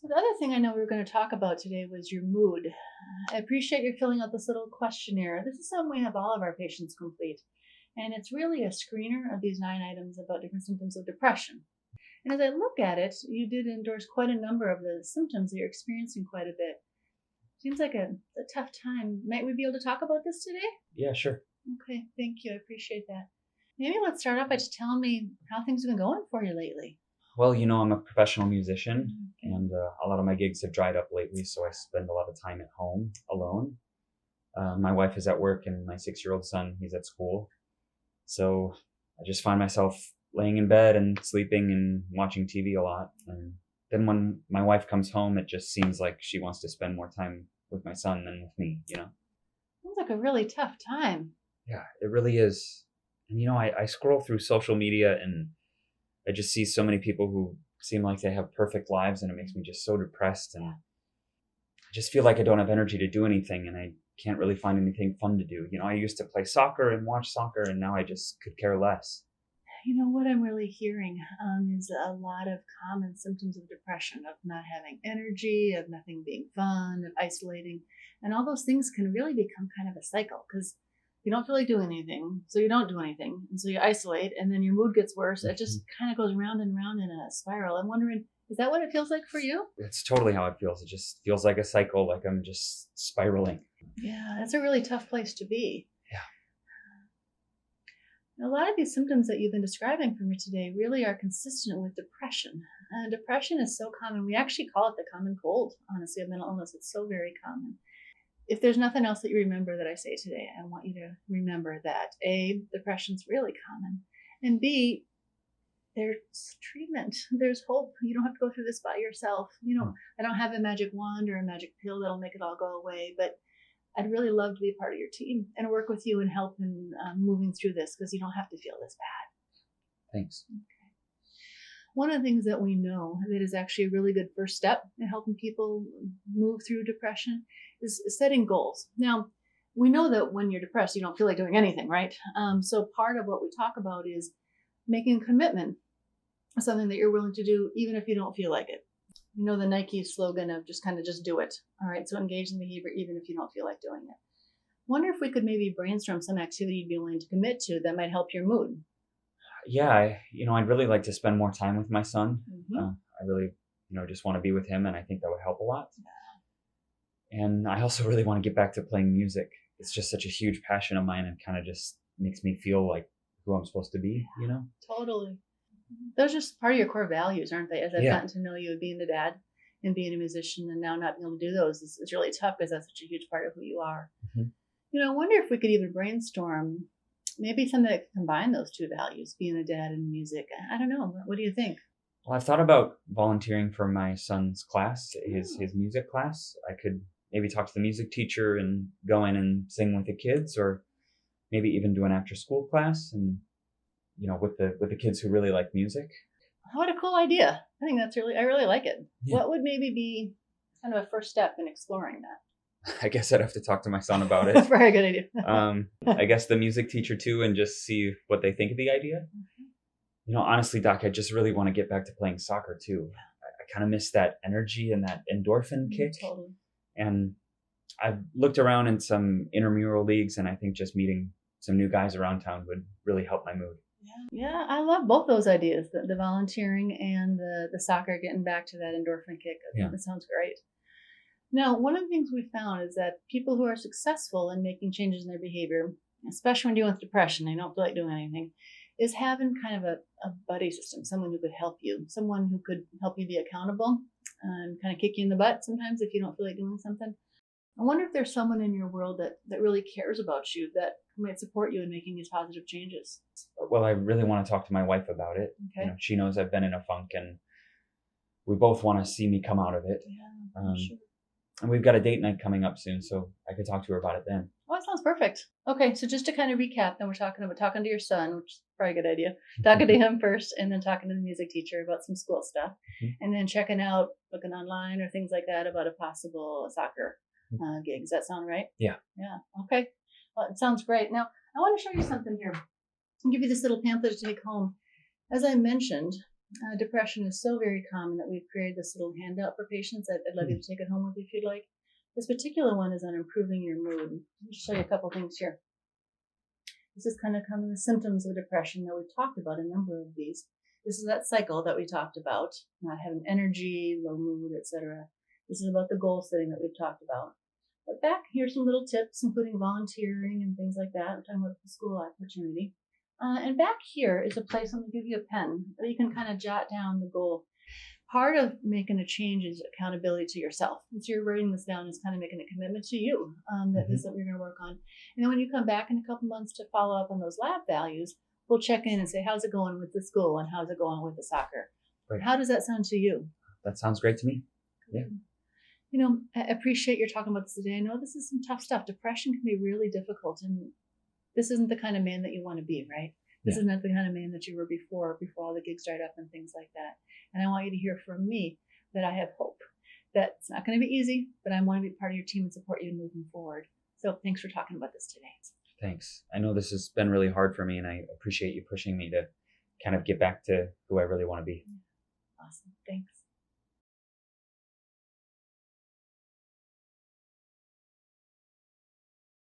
So the other thing I know we were going to talk about today was your mood. I appreciate you filling out this little questionnaire. This is something we have all of our patients complete. And it's really a screener of these 9 items about different symptoms of depression. And as I look at it, you did endorse quite a number of the symptoms that you're experiencing quite a bit. Seems like a tough time. Might we be able to talk about this today? Yeah, sure. Okay, thank you. I appreciate that. Maybe let's start off by just telling me how things have been going for you lately. Well, I'm a professional musician, Okay. and a lot of my gigs have dried up lately, so I spend a lot of time at home alone. My wife is at work, and my 6-year-old son, he's at school. So I just find myself laying in bed and sleeping and watching TV a lot. And then when my wife comes home, it just seems like she wants to spend more time with my son than with me. Seems like a really tough time. Yeah, it really is. And I scroll through social media and I just see so many people who seem like they have perfect lives, and it makes me just so depressed. And I just feel like I don't have energy to do anything, and I can't really find anything fun to do. I used to play soccer and watch soccer, and now I just could care less. You know what I'm really hearing is a lot of common symptoms of depression, of not having energy, of nothing being fun, of isolating. And all those things can really become kind of a cycle because you don't feel like doing anything. So you don't do anything. And so you isolate, and then your mood gets worse. It just kind of goes round and round in a spiral. I'm wondering, is that what it feels like for you? It's totally how it feels. It just feels like a cycle, like I'm just spiraling. Yeah, that's a really tough place to be. Yeah. A lot of these symptoms that you've been describing for me today really are consistent with depression. Depression is so common. We actually call it the common cold, honestly, of mental illness. It's so very common. If there's nothing else that you remember that I say today, I want you to remember that A, depression's really common, and B, there's treatment. There's hope. You don't have to go through this by yourself. I don't have a magic wand or a magic pill that'll make it all go away, but I'd really love to be a part of your team and work with you and help in moving through this because you don't have to feel this bad. Thanks. Okay. One of the things that we know that is actually a really good first step in helping people move through depression is setting goals. Now, we know that when you're depressed, you don't feel like doing anything, right? So part of what we talk about is making a commitment, something that you're willing to do even if you don't feel like it. You know the Nike slogan of just do it. All right, so engage in behavior even if you don't feel like doing it. Wonder if we could maybe brainstorm some activity you'd be willing to commit to that might help your mood. Yeah, I'd really like to spend more time with my son. Mm-hmm. I really, just want to be with him, and I think that would help a lot. And I also really want to get back to playing music. It's just such a huge passion of mine, and kind of just makes me feel like who I'm supposed to be. Totally. Those are just part of your core values, aren't they? As I've Yeah. gotten to know you, being a dad and being a musician, and now not being able to do those is really tough because that's such a huge part of who you are. Mhm. I wonder if we could even brainstorm maybe something that could combine those two values, being a dad and music. I don't know. What do you think? Well, I've thought about volunteering for my son's class, his music class. I could maybe talk to the music teacher and go in and sing with the kids, or maybe even do an after school class, and with the kids who really like music. What a cool idea. I really like it. Yeah. What would maybe be kind of a first step in exploring that? I guess I'd have to talk to my son about it. Very good idea. I guess the music teacher too, and just see what they think of the idea. Honestly, Doc, I just really want to get back to playing soccer too. I kind of miss that energy and that endorphin kick. Totally. And I've looked around in some intramural leagues, and I think just meeting some new guys around town would really help my mood. Yeah, I love both those ideas, the volunteering and the soccer, getting back to that endorphin kick. Yeah. That sounds great. Now, one of the things we found is that people who are successful in making changes in their behavior, especially when dealing with depression, they don't feel like doing anything, is having kind of a buddy system, someone who could help you, someone who could help you be accountable and kind of kick you in the butt sometimes if you don't feel like doing something. I wonder if there's someone in your world that really cares about you, that might support you in making these positive changes. Well, I really want to talk to my wife about it. Okay. She knows I've been in a funk, and we both want to see me come out of it. Yeah, sure. And we've got a date night coming up soon, so I could talk to her about it then. Oh, that sounds perfect. Okay, so just to kind of recap, then we're talking to your son, which is probably a good idea. Talking to him first, and then talking to the music teacher about some school stuff, and then looking online or things like that about a possible soccer gig. Does that sound right? Yeah. Yeah. Okay. Well, it sounds great. Now, I want to show you something here. I'll give you this little pamphlet to take home. As I mentioned, Depression is so very common that we've created this little handout for patients. I'd love you to take it home with you if you'd like. This particular one is on improving your mood. Let me show you a couple things here. This is kind of the symptoms of depression that we've talked about, a number of these. This is that cycle that we talked about, not having energy, low mood, etc. This is about the goal setting that we've talked about. But back, here's some little tips, including volunteering and things like that. I'm talking about the school opportunity. And back here is a place, I'm going to give you a pen, that you can kind of jot down the goal. Part of making a change is accountability to yourself. And so you're writing this down is kind of making a commitment to you that this is what you're going to work on. And then when you come back in a couple months to follow up on those lab values, we'll check in and say, how's it going with the school and how's it going with the soccer? Right. How does that sound to you? That sounds great to me. Yeah. You know, I appreciate you're talking about this today. I know this is some tough stuff. Depression can be really difficult, and this isn't the kind of man that you want to be, right? This is not the kind of man that you were before all the gigs dried up and things like that. And I want you to hear from me that I have hope, that it's not going to be easy, but I want to be part of your team and support you moving forward. So thanks for talking about this today. Thanks. I know this has been really hard for me, and I appreciate you pushing me to kind of get back to who I really want to be. Awesome. Thanks.